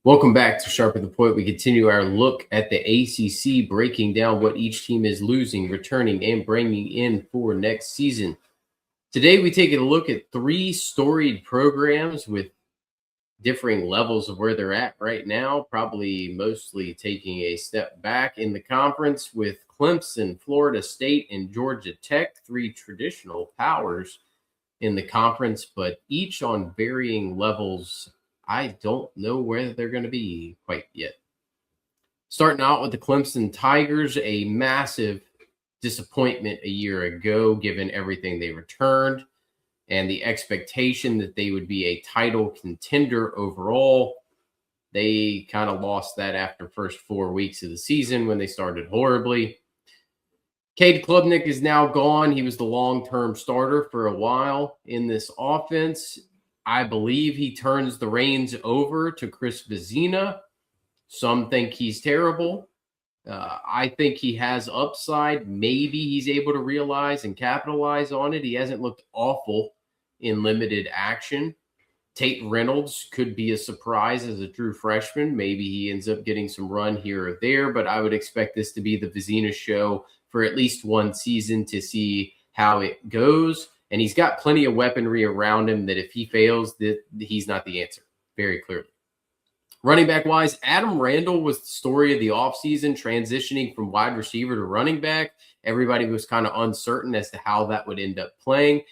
Welcome back to Sharpen the Point. We continue our look at the ACC, breaking down what each team is losing, returning, and bringing in for next season. Today, we take a look at three storied programs with differing levels of where they're at right now, probably mostly taking a step back in the conference with Clemson, Florida State, and Georgia Tech, three traditional powers in the conference, but each on varying levels. I don't know where they're going to be quite yet. Starting out with the Clemson Tigers, a massive disappointment a year ago, given everything they returned and the expectation that they would be a title contender overall. They kind of lost that after first 4 weeks of the season when they started horribly. Cade Klubnik is now gone. He was the long-term starter for a while in this offense. I believe he turns the reins over to Chris Vizina. Some think he's terrible. I think he has upside. Maybe he's able to realize and capitalize on it. He hasn't looked awful in limited action. Tate Reynolds could be a surprise as a true freshman. Maybe he ends up getting some run here or there, but I would expect this to be the Vizina show for at least one season to see how it goes. And he's got plenty of weaponry around him that if he fails, that he's not the answer, very clearly. Running back wise, Adam Randall was the story of the offseason, transitioning from wide receiver to running back. Everybody was kind of uncertain as to how that would end up playing.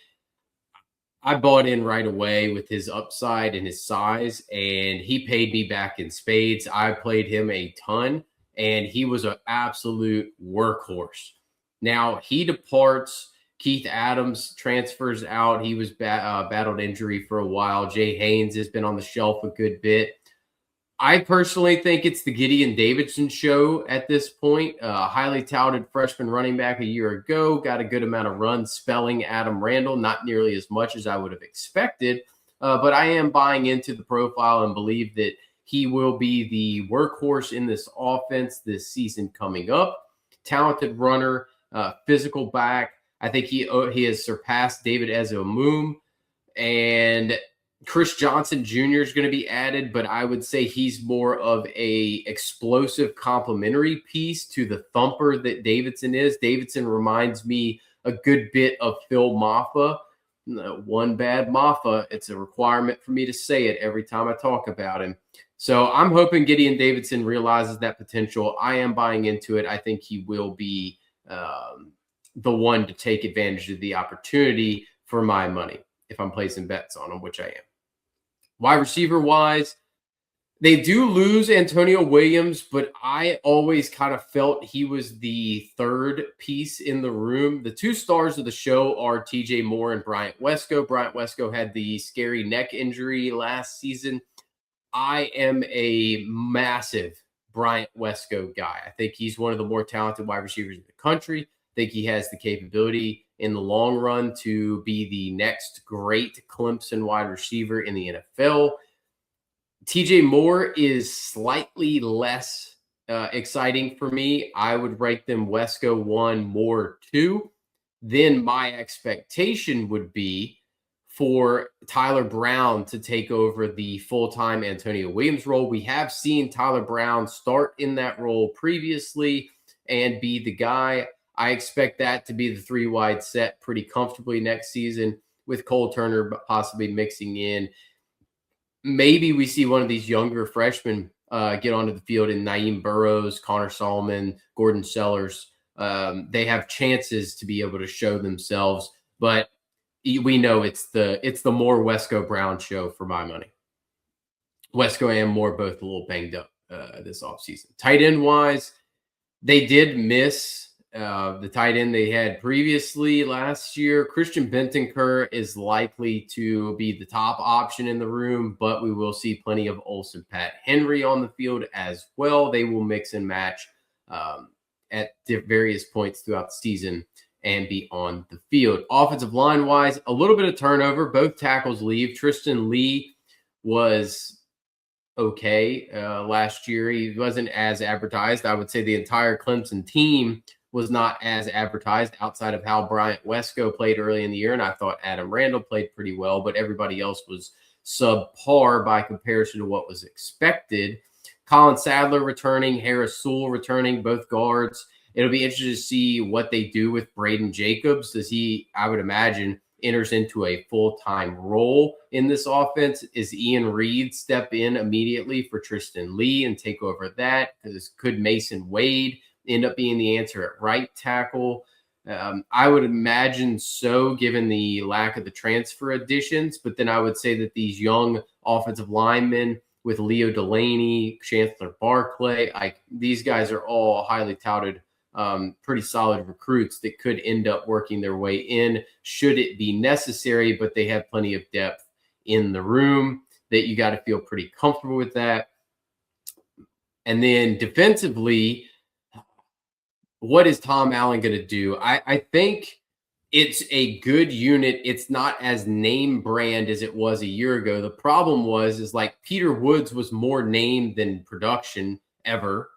I bought in right away with his upside and his size, and he paid me back in spades. I played him a ton, and he was an absolute workhorse. Now he departs. Keith Adams transfers out. He was battled injury for a while. Jay Haynes has been on the shelf a good bit. I personally think it's the Gideon Davidson show at this point. Highly touted freshman running back a year ago, got a good amount of runs spelling Adam Randall, not nearly as much as I would have expected. But I am buying into the profile and believe that he will be the workhorse in this offense this season coming up. Talented runner, physical back. I think he has surpassed David Ezomoom, and Chris Johnson Jr. is going to be added, but I would say he's more of a explosive complementary piece to the thumper that Davidson is. Davidson reminds me a good bit of Phil Maffa. One bad Maffa, it's a requirement for me to say it every time I talk about him. So I'm hoping Gideon Davidson realizes that potential. I am buying into it. I think he will be the one to take advantage of the opportunity for my money if I'm placing bets on him, which I am. Wide receiver wise, they do lose Antonio Williams, but I always kind of felt he was the third piece in the room. The two stars of the show are TJ Moore and Bryant Wesco. Bryant Wesco had the scary neck injury last season. I am a massive Bryant Wesco guy. I think he's one of the more talented wide receivers in the country. I think he has the capability in the long run to be the next great Clemson wide receiver in the NFL. TJ Moore is slightly less exciting for me. I would rank them Wesco 1, Moore 2. Then my expectation would be for Tyler Brown to take over the full-time Antonio Williams role. We have seen Tyler Brown start in that role previously and be the guy. I expect that to be the three-wide set pretty comfortably next season with Cole Turner possibly mixing in. Maybe we see one of these younger freshmen get onto the field in Naeem Burrows, Connor Solomon, Gordon Sellers. They have chances to be able to show themselves, but we know it's the Moore Wesco Brown show for my money. Wesco and Moore both a little banged up this offseason. Tight end wise, they did miss the tight end they had previously last year. Christian Bentancur is likely to be the top option in the room, but we will see plenty of Olsen Pat Henry on the field as well. They will mix and match at various points throughout the season and be on the field. Offensive line wise, a little bit of turnover. Both tackles leave. Tristan Lee was okay last year. He wasn't as advertised. I would say the entire Clemson team was not as advertised outside of how Bryant Wesco played early in the year. And I thought Adam Randall played pretty well, but everybody else was subpar by comparison to what was expected. Colin Sadler returning, Harris Sewell returning, both guards. It'll be interesting to see what they do with Braden Jacobs. Does he, I would imagine, enters into a full-time role in this offense? Is Ian Reed step in immediately for Tristan Lee and take over that? Could Mason Wade end up being the answer at right tackle? I would imagine so, given the lack of the transfer additions. But then I would say that these young offensive linemen with Leo Delaney, Chancellor Barclay, these guys are all highly touted, pretty solid recruits that could end up working their way in should it be necessary, but they have plenty of depth in the room that you got to feel pretty comfortable with that. And then defensively, what is Tom Allen going to do? I think it's a good unit. It's not as name brand as it was a year ago. The problem is like Peter Woods was more name than production ever.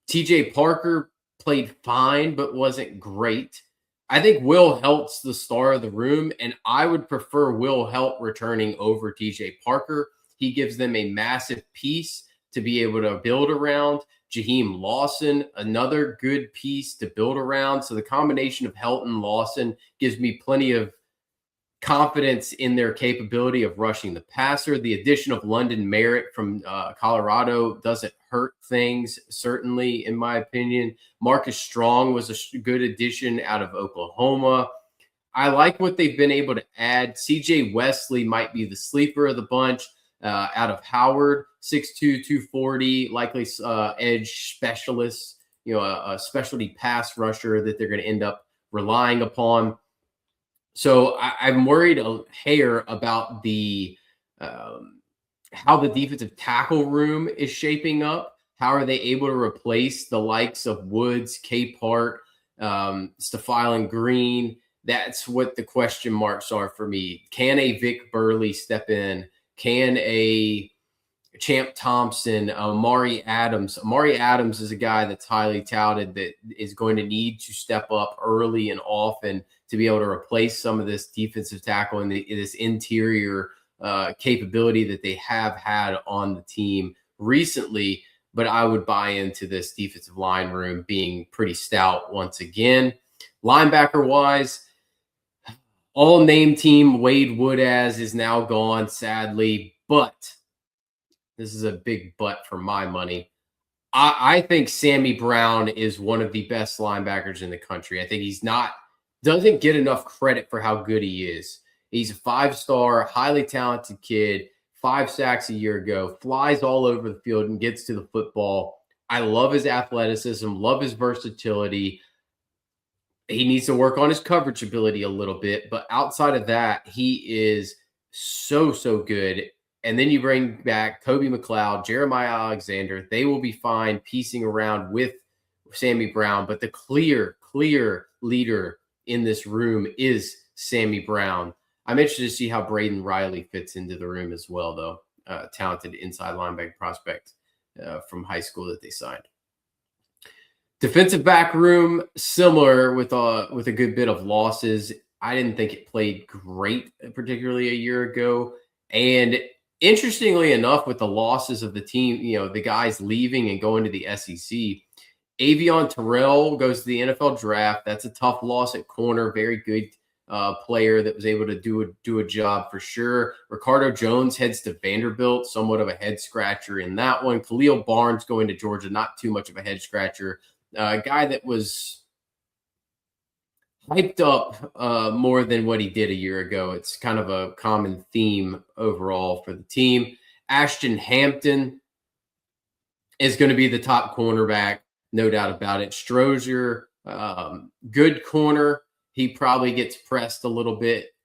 TJ Parker played fine, but wasn't great. I think Will Helt's the star of the room, and I would prefer Will Helt returning over TJ Parker. He gives them a massive piece to be able to build around. Jaheim Lawson, another good piece to build around. So the combination of Helt and Lawson gives me plenty of confidence in their capability of rushing the passer. The addition of London Merritt from Colorado doesn't hurt things, certainly, in my opinion. Marcus Strong was a good addition out of Oklahoma. I like what they've been able to add. CJ Wesley might be the sleeper of the bunch. Out of Howard, 6'2", 240, likely edge specialist, a specialty pass rusher that they're going to end up relying upon. So I'm worried a hair about how the defensive tackle room is shaping up. How are they able to replace the likes of Woods, Capehart, Stefan Green? That's what the question marks are for me. Can a Vic Burley step in? Can a Champ Thompson, Amari Adams? Amari Adams is a guy that's highly touted that is going to need to step up early and often to be able to replace some of this defensive tackle and this interior capability that they have had on the team recently. But I would buy into this defensive line room being pretty stout once again. Linebacker-wise, all-name team Wade Woodaz is now gone, sadly. But this is a big but for my money. I think Sammy Brown is one of the best linebackers in the country. I think doesn't get enough credit for how good he is. He's a 5-star, highly talented kid, 5 sacks a year ago, flies all over the field and gets to the football. I love his athleticism, love his versatility. He needs to work on his coverage ability a little bit, but outside of that, he is so good. And then you bring back Kobe McLeod, Jeremiah Alexander. They will be fine piecing around with Sammy Brown, but the clear leader in this room is Sammy Brown. I'm interested to see how Braden Riley fits into the room as well, though. Talented inside linebacker prospect from high school that they signed. Defensive back room, similar with a good bit of losses. I didn't think it played great, particularly a year ago. And interestingly enough, with the losses of the team, the guys leaving and going to the SEC, Avion Terrell goes to the NFL draft. That's a tough loss at corner. Very good player that was able to do a job for sure. Ricardo Jones heads to Vanderbilt, somewhat of a head scratcher in that one. Khalil Barnes going to Georgia, not too much of a head scratcher. A guy that was hyped up more than what he did a year ago. It's kind of a common theme overall for the team. Ashton Hampton is going to be the top cornerback, no doubt about it. Strozier, good corner. He probably gets pressed a little bit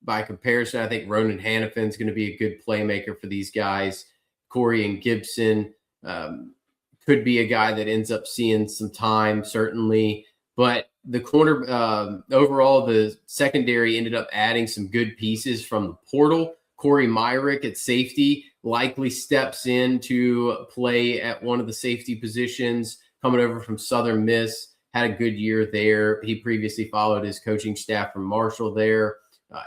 by comparison. I think Ronan Hannafin is going to be a good playmaker for these guys. Corey and Gibson could be a guy that ends up seeing some time, certainly. But the corner, overall, the secondary ended up adding some good pieces from the portal. Corey Myrick at safety likely steps in to play at one of the safety positions, coming over from Southern Miss. Had a good year there. He previously followed his coaching staff from Marshall there.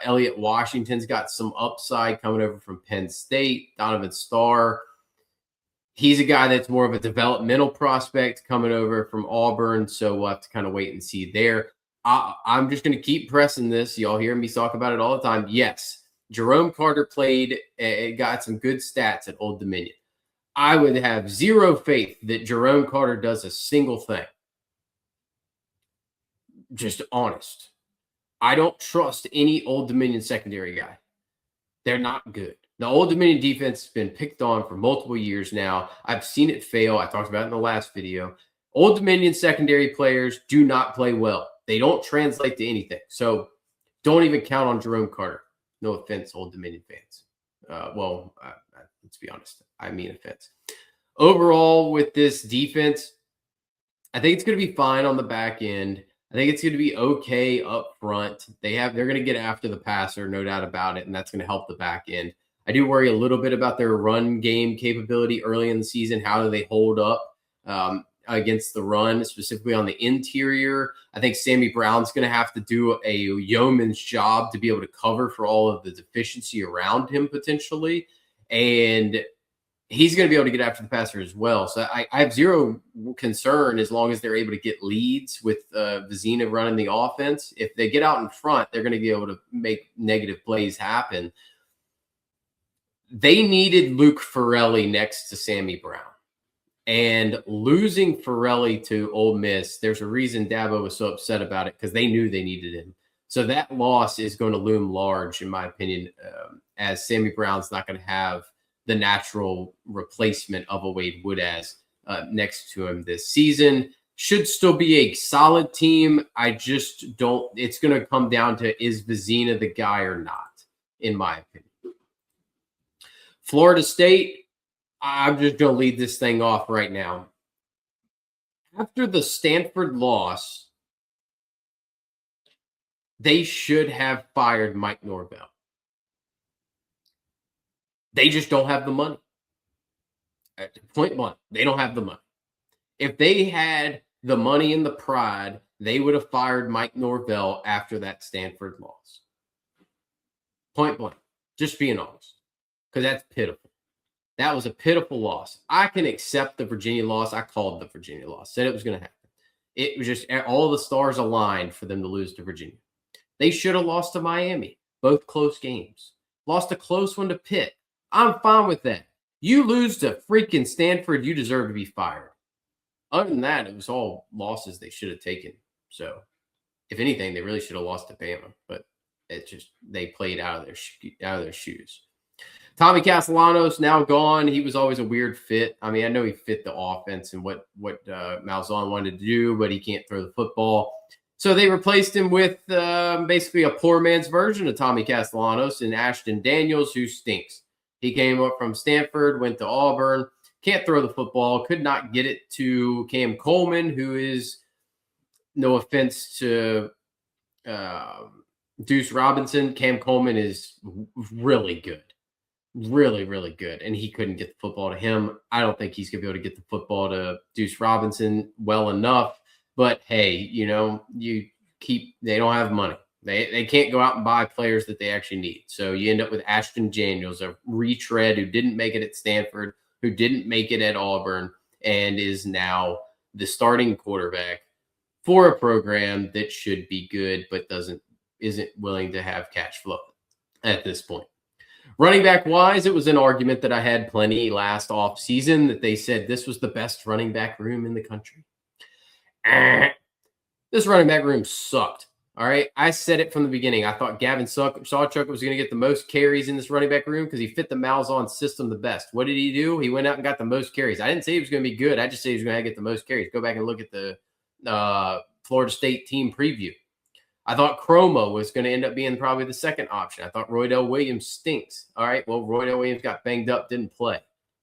Elliott Washington's got some upside coming over from Penn State. Donovan Starr, he's a guy that's more of a developmental prospect coming over from Auburn. So we'll have to kind of wait and see there. I'm just going to keep pressing this. Y'all hear me talk about it all the time. Yes, Jerome Carter played, got some good stats at Old Dominion. I would have zero faith that Jerome Carter does a single thing. Just honest. I don't trust any Old Dominion secondary guy. They're not good. The Old Dominion defense has been picked on for multiple years now. I've seen it fail. I talked about it in the last video. Old Dominion secondary players do not play well. They don't translate to anything. So don't even count on Jerome Carter. No offense, Old Dominion fans. Let's be honest. I mean offense. Overall, with this defense, I think it's going to be fine on the back end. I think it's going to be okay up front. They're going to get after the passer, no doubt about it, and that's going to help the back end. I do worry a little bit about their run game capability early in the season. How do they hold up against the run, specifically on the interior? I think Sammy Brown's going to have to do a yeoman's job to be able to cover for all of the deficiency around him potentially, and he's going to be able to get after the passer as well. So I have zero concern as long as they're able to get leads with Vizina running the offense. If they get out in front, they're going to be able to make negative plays happen. They needed Luke Farrelly next to Sammy Brown. And losing Farrelly to Ole Miss, there's a reason Dabo was so upset about it, because they knew they needed him. So that loss is going to loom large, in my opinion, as Sammy Brown's not going to have the natural replacement of a Wade Woodaz next to him this season. Should still be a solid team. I just don't – it's going to come down to, is Vizina the guy or not, in my opinion. Florida State, I'm just going to lead this thing off right now. After the Stanford loss, they should have fired Mike Norvell. They just don't have the money. Point blank, they don't have the money. If they had the money and the pride, they would have fired Mike Norvell after that Stanford loss. Point blank, just being honest, because that's pitiful. That was a pitiful loss. I can accept the Virginia loss. I called the Virginia loss, said it was going to happen. It was just all the stars aligned for them to lose to Virginia. They should have lost to Miami, both close games. Lost a close one to Pitt. I'm fine with that. You lose to freaking Stanford, you deserve to be fired. Other than that, it was all losses they should have taken. So, if anything, they really should have lost to Bama. But they played out of their shoes. Tommy Castellanos now gone. He was always a weird fit. I mean, I know he fit the offense and what Malzahn wanted to do, but he can't throw the football. So they replaced him with basically a poor man's version of Tommy Castellanos and Ashton Daniels, who stinks. He came up from Stanford, went to Auburn, can't throw the football, could not get it to Cam Coleman, who is, no offense to Deuce Robinson, Cam Coleman is really good. Really, really good. And he couldn't get the football to him. I don't think he's going to be able to get the football to Deuce Robinson well enough. But, hey, they don't have money. They can't go out and buy players that they actually need. So you end up with Ashton Daniels, a retread who didn't make it at Stanford, who didn't make it at Auburn, and is now the starting quarterback for a program that should be good but isn't willing to have cash flow at this point. Running back wise, it was an argument that I had plenty last off season that they said this was the best running back room in the country. This running back room sucked. All right. I said it from the beginning. I thought Gavin Sawchuk was going to get the most carries in this running back room because he fit the Malzahn system the best. What did he do? He went out and got the most carries. I didn't say he was going to be good. I just said he was going to get the most carries. Go back and look at the Florida State team preview. I thought Chroma was going to end up being probably the second option. I thought Roydell Williams stinks. All right, well, Roydell Williams got banged up, didn't play.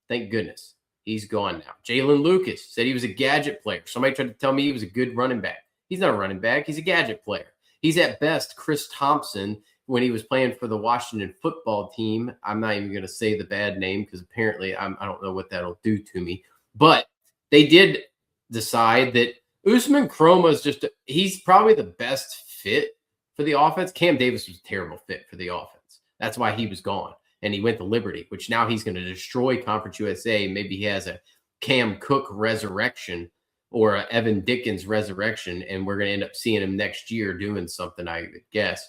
Thank goodness. He's gone now. Jalen Lucas said he was a gadget player. Somebody tried to tell me he was a good running back. He's not a running back. He's a gadget player. He's at best Chris Thompson when he was playing for the Washington football team. I'm not even going to say the bad name because apparently I don't know what that'll do to me. But they did decide that Usman Chroma is he's probably the best fit for the offense. Cam Davis was a terrible fit for the offense. That's why he was gone. And he went to Liberty, which now he's going to destroy Conference USA. Maybe he has a Cam Cook resurrection or a Evan Dickens resurrection, and we're going to end up seeing him next year doing something, I would guess.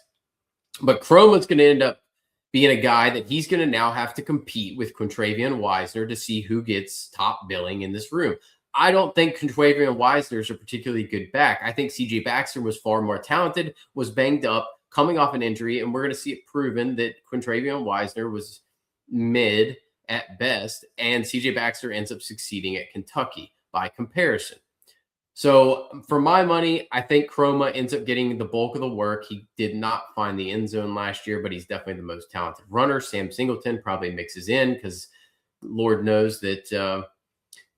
But Chroma's going to end up being a guy that he's going to now have to compete with Quintravian Wisner to see who gets top billing in this room. I don't think Quintravian Wisner is a particularly good back. I think CJ Baxter was far more talented, was banged up, coming off an injury, and we're going to see it proven that Quintravian Wisner was mid at best, and CJ Baxter ends up succeeding at Kentucky by comparison. So for my money, I think Chroma ends up getting the bulk of the work. He did not find the end zone last year, but he's definitely the most talented runner. Sam Singleton probably mixes in because Lord knows that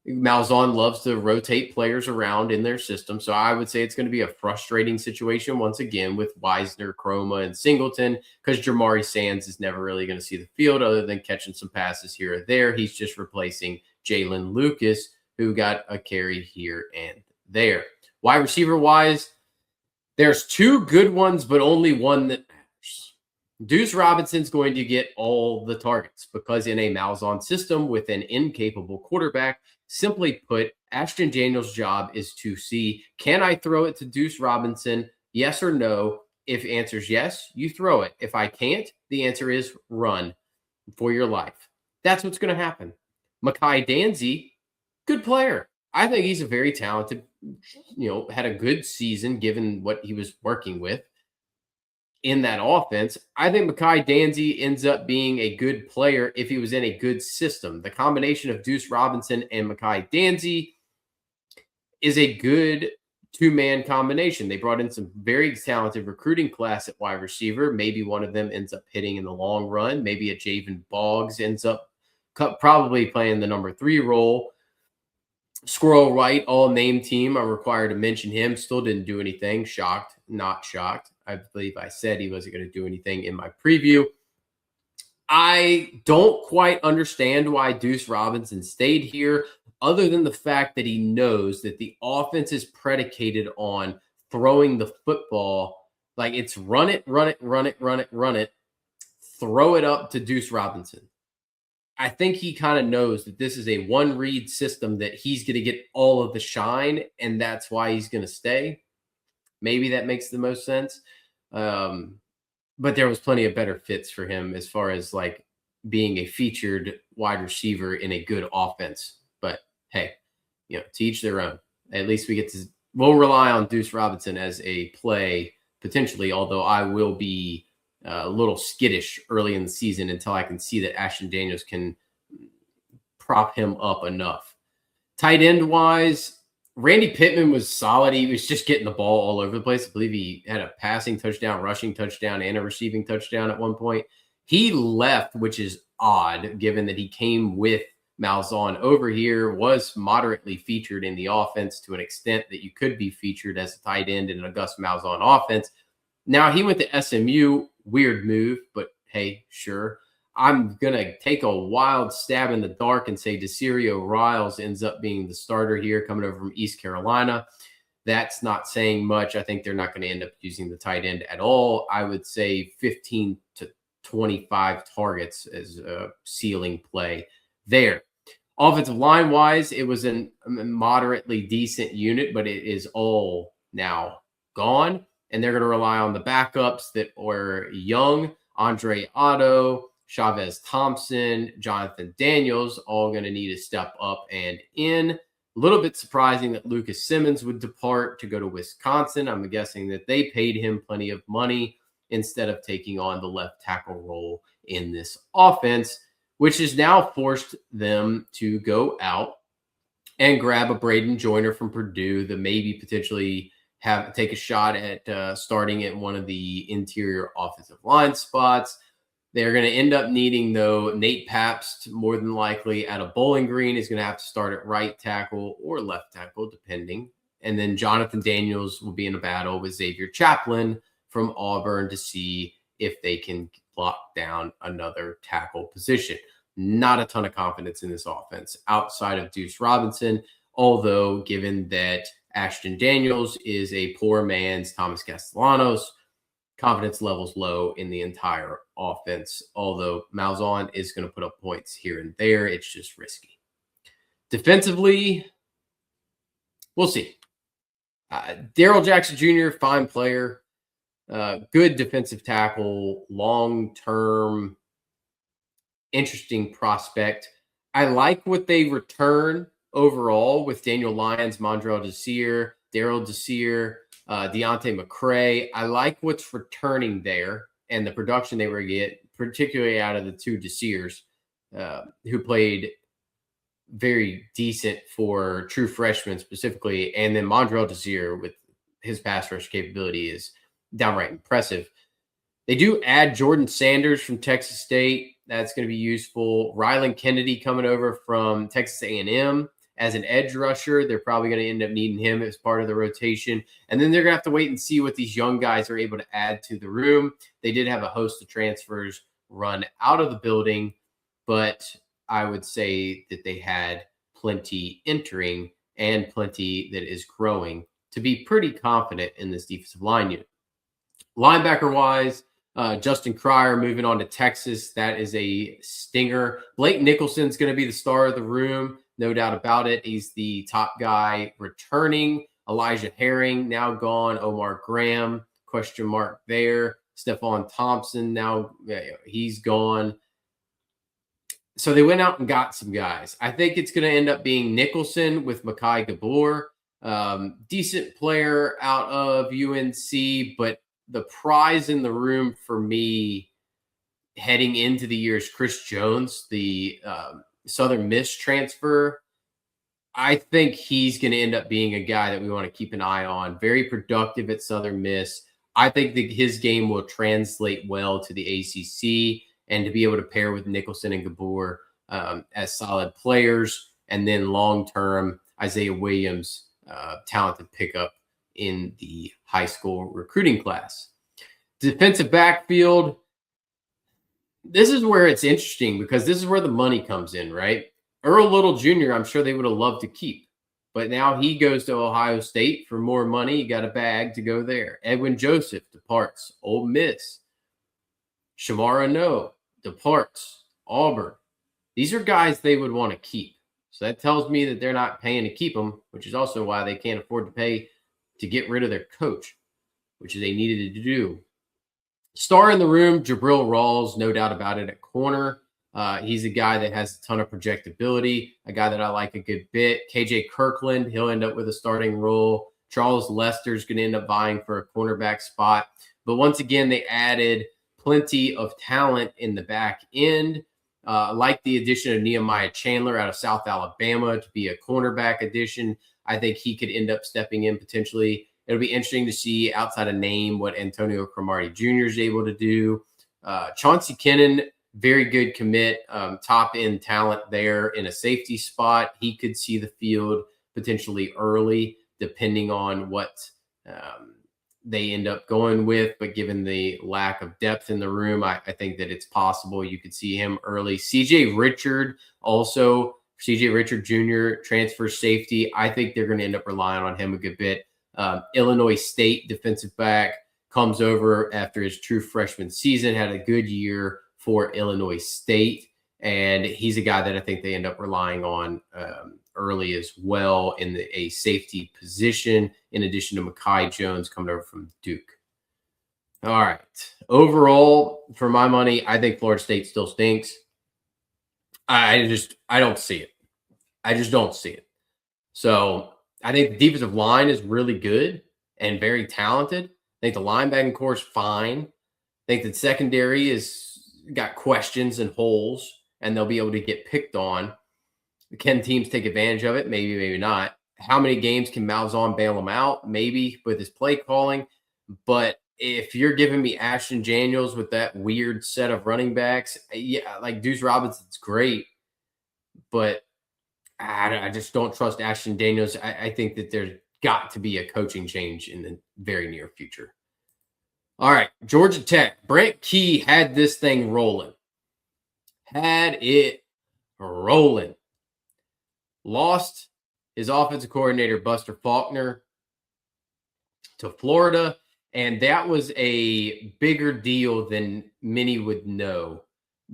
Malzahn loves to rotate players around in their system. So I would say it's going to be a frustrating situation once again with Wisner, Chroma, and Singleton because Jamari Sands is never really going to see the field other than catching some passes here or there. He's just replacing Jalen Lucas, who got a carry here and there. Wide receiver wise, there's two good ones, but only one that matters. Deuce Robinson's going to get all the targets because in a Malzahn system with an incapable quarterback, simply put, Ashton Daniels' job is to see, can I throw it to Deuce Robinson? Yes or no? If answer's yes, you throw it. If I can't, the answer is run for your life. That's what's going to happen. Mekhi Danzy, good player. I think he's a very talented, had a good season given what he was working with in that offense. I think Mekhi Danzy ends up being a good player if he was in a good system. The combination of Deuce Robinson and Mekhi Danzy is a good two-man combination. They brought in some very talented recruiting class at wide receiver. Maybe one of them ends up hitting in the long run. Maybe a Javen Boggs ends up probably playing the number 3 role. Squirrel Wright, all name team. I'm required to mention him. Still didn't do anything. Shocked, not shocked. I believe I said he wasn't going to do anything in my preview. I don't quite understand why Deuce Robinson stayed here, other than the fact that he knows that the offense is predicated on throwing the football. Like it's run it, run it, run it, run it, run it, throw it up to Deuce Robinson. I think he kind of knows that this is a one-read system that he's going to get all of the shine, and that's why he's going to stay. Maybe that makes the most sense. But there was plenty of better fits for him as far as like being a featured wide receiver in a good offense. But hey, to each their own. At least we'll rely on Deuce Robinson as a play potentially, although I will be a little skittish early in the season until I can see that Ashton Daniels can prop him up enough. Tight end wise, Randy Pittman was solid. He was just getting the ball all over the place. I believe he had a passing touchdown, rushing touchdown, and a receiving touchdown at one point. He left, which is odd given that he came with Malzahn over here, was moderately featured in the offense to an extent that you could be featured as a tight end in an Gus Malzahn offense. Now he went to SMU. Weird move, but hey, sure. I'm going to take a wild stab in the dark and say Desirio Riles ends up being the starter here coming over from East Carolina. That's not saying much. I think they're not going to end up using the tight end at all. I would say 15 to 25 targets as a ceiling play there. Offensive line-wise, it was a moderately decent unit, but it is all now gone. And they're going to rely on the backups that were young, Andre Otto, Chavez Thompson, Jonathan Daniels, all going to need to step up and in. A little bit surprising that Lucas Simmons would depart to go to Wisconsin. I'm guessing that they paid him plenty of money instead of taking on the left tackle role in this offense, which has now forced them to go out and grab a Braden Joyner from Purdue that maybe potentially take a shot at starting at one of the interior offensive line spots. They're going to end up needing, though, Nate Pabst, more than likely, out of Bowling Green, is going to have to start at right tackle or left tackle, depending. And then Jonathan Daniels will be in a battle with Xavier Chaplin from Auburn to see if they can lock down another tackle position. Not a ton of confidence in this offense outside of Deuce Robinson, although given that Ashton Daniels is a poor man's Thomas Castellanos, confidence levels low in the entire offense, although Malzahn is going to put up points here and there. It's just risky. Defensively, we'll see. Darrell Jackson Jr., fine player, good defensive tackle, long-term, interesting prospect. I like what they return overall with Daniel Lyons, Mondrell Desir, Daryl Desir, Deontay McCray. I like what's returning there and the production they were get, particularly out of the two Desirs, who played very decent for true freshmen specifically. And then Mondrell Desir with his pass rush capability is downright impressive. They do add Jordan Sanders from Texas State. That's going to be useful. Rylan Kennedy coming over from Texas A&M as an edge rusher. They're probably going to end up needing him as part of the rotation. And then they're going to have to wait and see what these young guys are able to add to the room. They did have a host of transfers run out of the building, but I would say that they had plenty entering and plenty that is growing to be pretty confident in this defensive line unit. Linebacker-wise, Justin Cryer moving on to Texas. That is a stinger. Blake Nicholson's going to be the star of the room, no doubt about it. He's the top guy returning. Elijah Herring now gone. Omar Graham, question mark there. Stephon Thompson now, he's gone. So they went out and got some guys. I think it's going to end up being Nicholson with Mekhi Gabor. Decent player out of UNC, but the prize in the room for me heading into the year is Chris Jones, the Southern Miss transfer. I think he's going to end up being a guy that we want to keep an eye on. Very productive at Southern Miss. I think that his game will translate well to the ACC and to be able to pair with Nicholson and Gabor as solid players. And then long-term, Isaiah Williams, talented pickup in the high school recruiting class. Defensive backfield, this is where it's interesting because this is where the money comes in, right? Earl Little Jr., I'm sure they would have loved to keep, but now he goes to Ohio State for more money. You got a bag to go there. Edwin Joseph departs Ole Miss. Shamara No departs Auburn. These are guys they would want to keep. So that tells me that they're not paying to keep them, which is also why they can't afford to pay to get rid of their coach, which they needed to do. Star in the room, Jabril Rawls, no doubt about it, at corner. He's a guy that has a ton of projectability, a guy that I like a good bit. KJ Kirkland, he'll end up with a starting role. Charles Lester's going to end up vying for a cornerback spot. But once again, they added plenty of talent in the back end. Like the addition of Nehemiah Chandler out of South Alabama to be a cornerback addition. I think he could end up stepping in potentially. It'll be interesting to see outside of name what Antonio Cromartie Jr. is able to do. Chauncey Kennan, very good commit, top end talent there in a safety spot. He could see the field potentially early, depending on what they end up going with. But given the lack of depth in the room, I think that it's possible you could see him early. CJ Richard Jr., transfer safety. I think they're going to end up relying on him a good bit. Illinois State defensive back comes over after his true freshman season, had a good year for Illinois State. And he's a guy that I think they end up relying on early as well in a safety position, in addition to Mekhi Jones coming over from Duke. All right. Overall, for my money, I think Florida State still stinks. I don't see it. I just don't see it. So I think the defensive line is really good and very talented. I think the linebacking core is fine. I think the secondary is got questions and holes, and they'll be able to get picked on. Can teams take advantage of it? Maybe, maybe not. How many games can Malzahn bail them out? Maybe with his play calling. But if you're giving me Ashton Daniels with that weird set of running backs, yeah, like Deuce Robinson's great, but I just don't trust Ashton Daniels. I think that there's got to be a coaching change in the very near future. All right, Georgia Tech. Brent Key had this thing rolling. Had it rolling. Lost his offensive coordinator, Buster Faulkner, to Florida. And that was a bigger deal than many would know,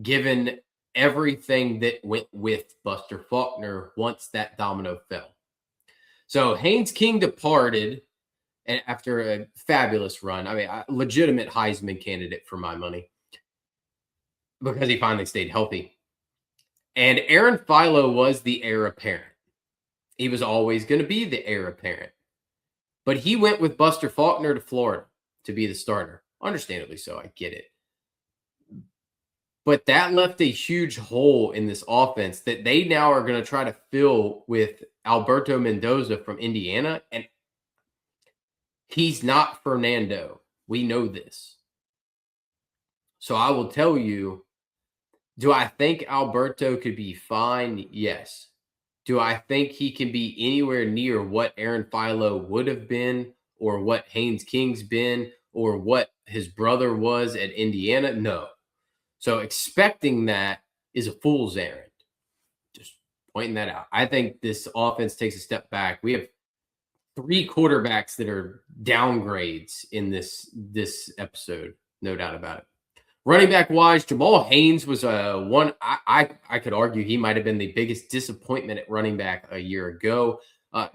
given everything that went with Buster Faulkner once that domino fell. So Haynes King departed and after a fabulous run. I mean, a legitimate Heisman candidate for my money because he finally stayed healthy. And Aaron Philo was the heir apparent. He was always going to be the heir apparent. But he went with Buster Faulkner to Florida to be the starter. Understandably so, I get it. But that left a huge hole in this offense that they now are going to try to fill with Alberto Mendoza from Indiana. And he's not Fernando. We know this. So I will tell you, do I think Alberto could be fine? Yes. Do I think he can be anywhere near what Aaron Philo would have been or what Haynes King's been or what his brother was at Indiana? No. So expecting that is a fool's errand. Just pointing that out. I think this offense takes a step back. We have 3 quarterbacks that are downgrades in this episode, no doubt about it. Running back wise, Jamal Haynes was one. I could argue he might have been the biggest disappointment at running back a year ago.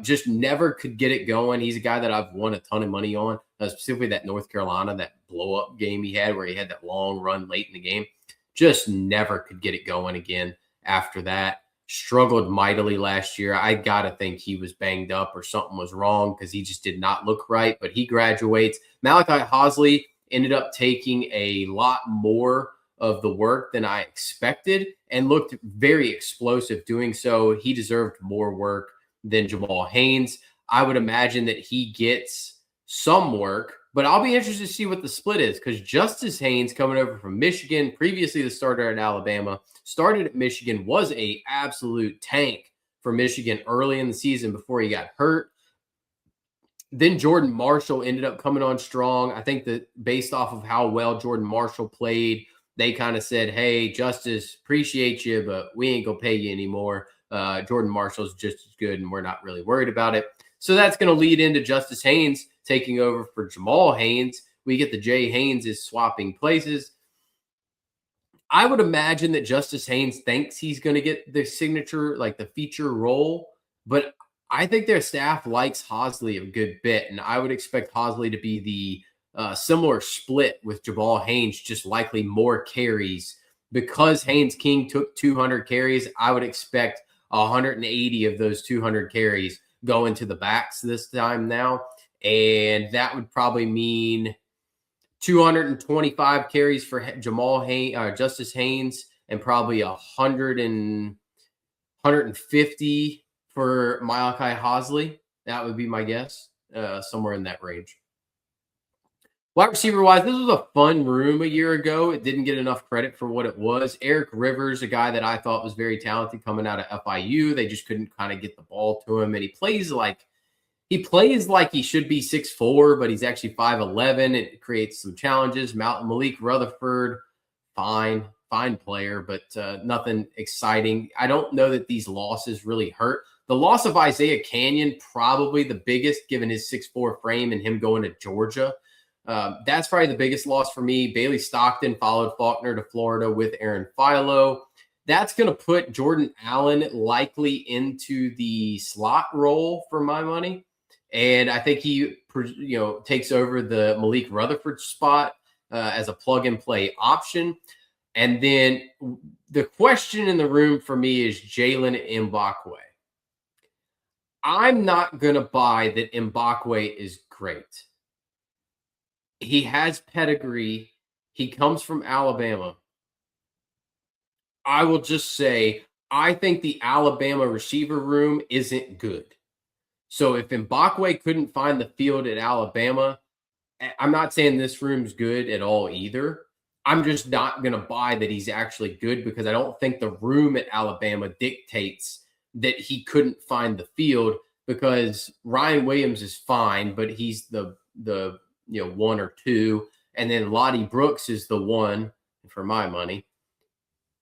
Just never could get it going. He's a guy that I've won a ton of money on, specifically that North Carolina, that blow up game he had where he had that long run late in the game. Just never could get it going again after that. Struggled mightily last year. I got to think he was banged up or something was wrong because he just did not look right, but he graduates. Malachi Hosley ended up taking a lot more of the work than I expected and looked very explosive doing so. He deserved more work than Jamal Haynes. I would imagine that he gets some work, but I'll be interested to see what the split is because Justice Haynes, coming over from Michigan, previously the starter at Alabama, started at Michigan, was a absolute tank for Michigan early in the season before he got hurt. Then Jordan Marshall ended up coming on strong. I think that based off of how well Jordan Marshall played, they kind of said, hey, Justice, appreciate you, but we ain't going to pay you anymore. Jordan Marshall's just as good, and we're not really worried about it. So that's going to lead into Justice Haynes taking over for Jamal Haynes. We get the Jay Haynes is swapping places. I would imagine that Justice Haynes thinks he's going to get the signature, like the feature role, but I think their staff likes Hosley a good bit, and I would expect Hosley to be the similar split with Jamal Haynes, just likely more carries. Because Haynes King took 200 carries, I would expect 180 of those 200 carries go into the backs this time now, and that would probably mean 225 carries for Jamal Haynes, Justice Haynes, and probably 150 for Malachi Hosley. That would be my guess, somewhere in that range. Wide receiver wise, this was a fun room a year ago. It didn't get enough credit for what it was. Eric Rivers, a guy that I thought was very talented coming out of FIU. They just couldn't kind of get the ball to him. And he plays like he should be 6'4", but he's actually 5'11". It creates some challenges. Malik Rutherford, fine player, but nothing exciting. I don't know that these losses really hurt. The loss of Isaiah Canyon, probably the biggest, given his 6'4" frame and him going to Georgia. That's probably the biggest loss for me. Bailey Stockton followed Faulkner to Florida with Aaron Philo. That's going to put Jordan Allen likely into the slot role for my money. And I think he, takes over the Malik Rutherford spot as a plug-and-play option. And then the question in the room for me is Jalen Mbakwe. I'm not going to buy that Mbakwe is great. He has pedigree. He comes from Alabama. I will just say, I think the Alabama receiver room isn't good. So if Mbakwe couldn't find the field at Alabama, I'm not saying this room's good at all either. I'm just not going to buy that he's actually good because I don't think the room at Alabama dictates that he couldn't find the field because Ryan Williams is fine, but he's the 1 or 2. And then Lottie Brooks is the 1 for my money.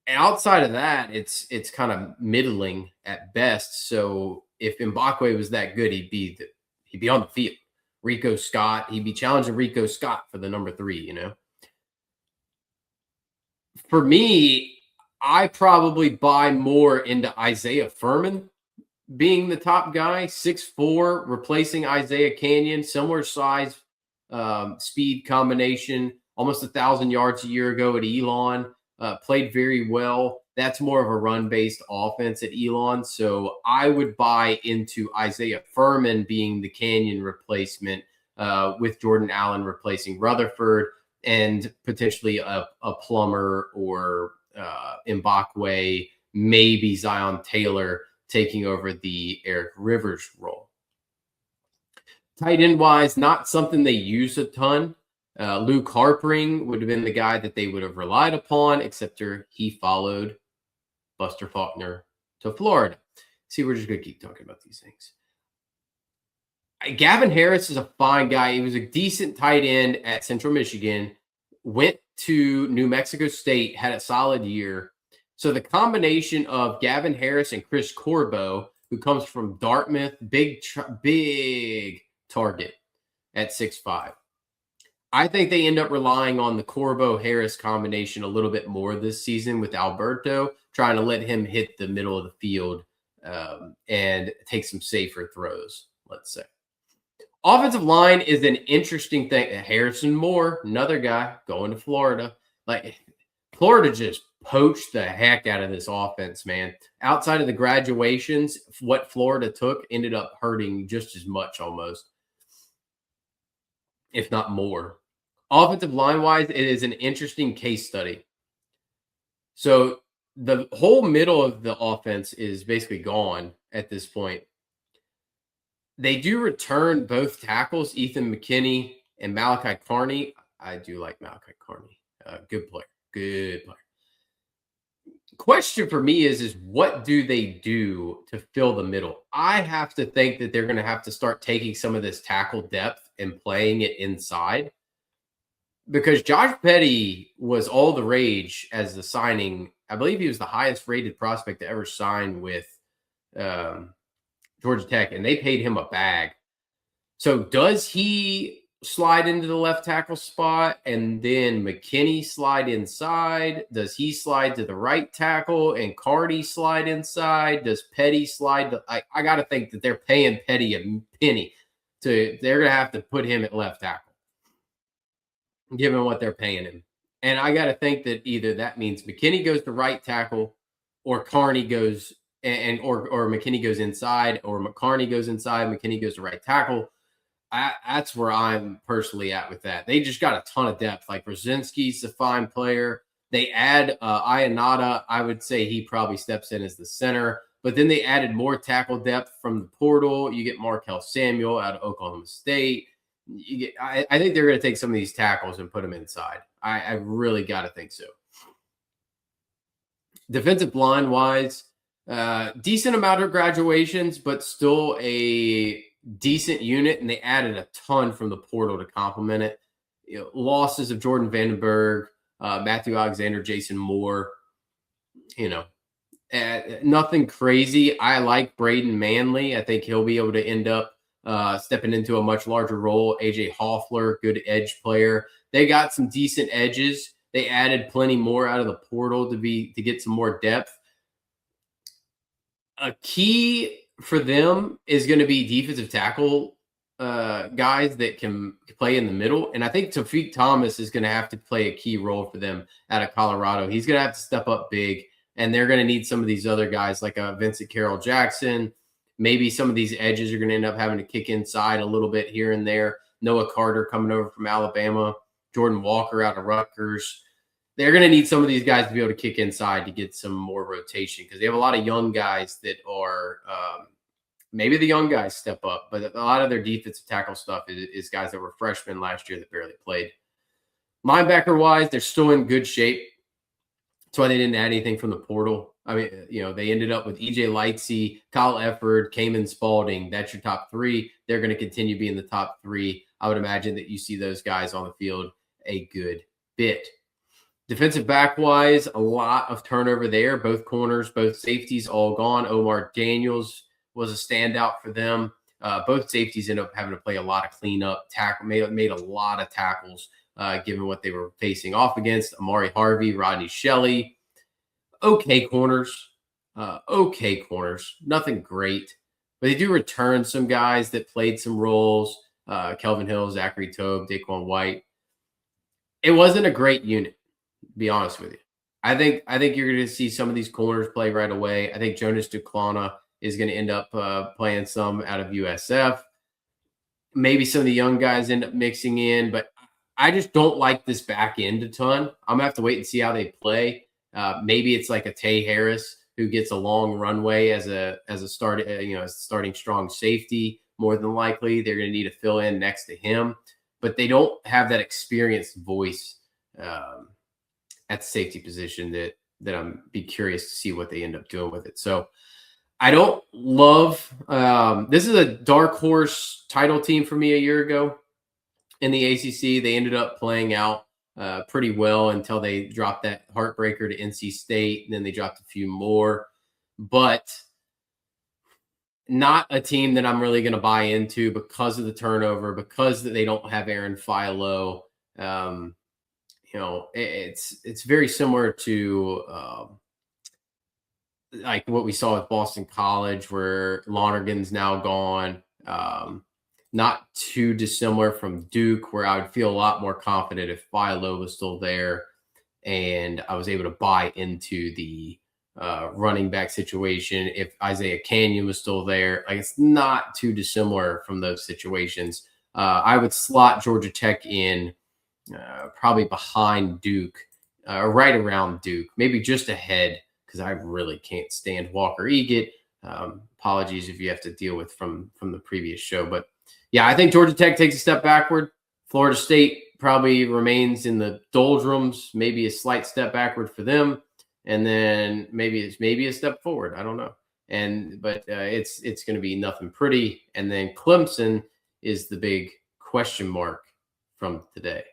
And outside of that, it's kind of middling at best. So if Mbakwe was that good, he'd be on the field. Rico Scott. He'd be challenging Rico Scott for the number 3, you know. For me, I probably buy more into Isaiah Furman being the top guy, 6'4", replacing Isaiah Canyon, similar size, speed combination, almost 1,000 yards a year ago at Elon, played very well. That's more of a run-based offense at Elon. So I would buy into Isaiah Furman being the Canyon replacement, with Jordan Allen replacing Rutherford, and potentially a Plummer or Mbakwe, maybe Zion Taylor taking over the Eric Rivers role. Tight end wise, not something they use a ton. Luke Harpering would have been the guy that they would have relied upon, except he followed Buster Faulkner to Florida. See, we're just going to keep talking about these things. Gavin Harris is a fine guy. He was a decent tight end at Central Michigan, went to New Mexico State, had a solid year. So the combination of Gavin Harris and Chris Corbo, who comes from Dartmouth, big target at 6'5". I think they end up relying on the Corbo-Harris combination a little bit more this season with Alberto, trying to let him hit the middle of the field and take some safer throws, let's say. Offensive line is an interesting thing. Harrison Moore, another guy going to Florida. Like, Florida just poached the heck out of this offense, man. Outside of the graduations, what Florida took ended up hurting just as much almost, if not more. Offensive line-wise, it is an interesting case study. So the whole middle of the offense is basically gone at this point. They do return both tackles, Ethan McKinney and Malachi Carney. I do like Malachi Carney. Good player. Good player. Question for me is what do they do to fill the middle? I have to think that they're going to have to start taking some of this tackle depth and playing it inside, because Josh Petty was all the rage as the signing. I believe he was the highest rated prospect to ever sign with Georgia Tech, and they paid him a bag. So does he slide into the left tackle spot and then McKinney slide inside? Does he slide to the right tackle and Cardi slide inside? Does Petty slide to, I got to think that they're paying Petty a penny they're going to have to put him at left tackle, given what they're paying him. And I got to think that either that means McKinney goes to right tackle, or Carney goes or McKinney goes inside, or McCarney goes inside, McKinney goes to right tackle. That's where I'm personally at with that. They just got a ton of depth. Like, Brzezinski's a fine player. They add Ionata. I would say he probably steps in as the center. But then they added more tackle depth from the portal. You get Markel Samuel out of Oklahoma State. I think they're going to take some of these tackles and put them inside. I really got to think so. Defensive line-wise, decent amount of graduations, but still a decent unit, and they added a ton from the portal to complement it. Losses of Jordan Vandenberg, Matthew Alexander, Jason Moore, nothing crazy. I like Braden Manley. I think he'll be able to end up stepping into a much larger role. AJ Hoffler, good edge player. They got some decent edges. They added plenty more out of the portal to get some more depth. A key for them is going to be defensive tackle guys that can play in the middle. And I think Tawfiq Thomas is going to have to play a key role for them out of Colorado. He's going to have to step up big, and they're going to need some of these other guys like Vincent Carroll Jackson. Maybe some of these edges are going to end up having to kick inside a little bit here and there. Noah Carter coming over from Alabama, Jordan Walker out of Rutgers. They're going to need some of these guys to be able to kick inside to get some more rotation, because they have a lot of young guys that are maybe the young guys step up, but a lot of their defensive tackle stuff is guys that were freshmen last year that barely played. Linebacker-wise, they're still in good shape. That's why they didn't add anything from the portal. I mean, they ended up with E.J. Lightsey, Kyle Efford, Kamen Spalding. That's your top three. They're going to continue being the top three. I would imagine that you see those guys on the field a good bit. Defensive back-wise, a lot of turnover there. Both corners, both safeties all gone. Omar Daniels was a standout for them. Both safeties ended up having to play a lot of cleanup, made a lot of tackles, given what they were facing off against. Amari Harvey, Rodney Shelley, okay corners, nothing great, but they do return some guys that played some roles. Kelvin Hill, Zachary Tobe, Daquan White. It wasn't a great unit, to be honest with you. I think you're going to see some of these corners play right away. I think Jonas Duclana is going to end up playing some out of USF. Maybe some of the young guys end up mixing in, but I just don't like this back end a ton. I'm going to have to wait and see how they play. Maybe it's like a Tay Harris who gets a long runway as a start, as starting strong safety. More than likely, they're going to need to fill in next to him, but they don't have that experienced voice at the safety position that I'm be curious to see what they end up doing with it. So I don't love this is a dark horse title team for me a year ago in the ACC. They ended up playing out pretty well until they dropped that heartbreaker to NC State, and then they dropped a few more, but not a team that I'm really going to buy into because of the turnover, because they don't have Aaron Philo. It's very similar to like what we saw with Boston College, where Lonergan's now gone. Not too dissimilar from Duke, where I would feel a lot more confident if Philo was still there and I was able to buy into the running back situation. If Isaiah Canyon was still there, like, it's not too dissimilar from those situations. I would slot Georgia Tech in probably behind Duke, right around Duke, maybe just ahead, because I really can't stand Walker Eget. Apologies if you have to deal with from the previous show, but yeah, I think Georgia Tech takes a step backward. Florida State probably remains in the doldrums, maybe a slight step backward for them, and then maybe a step forward. I don't know. But it's going to be nothing pretty. And then Clemson is the big question mark from today.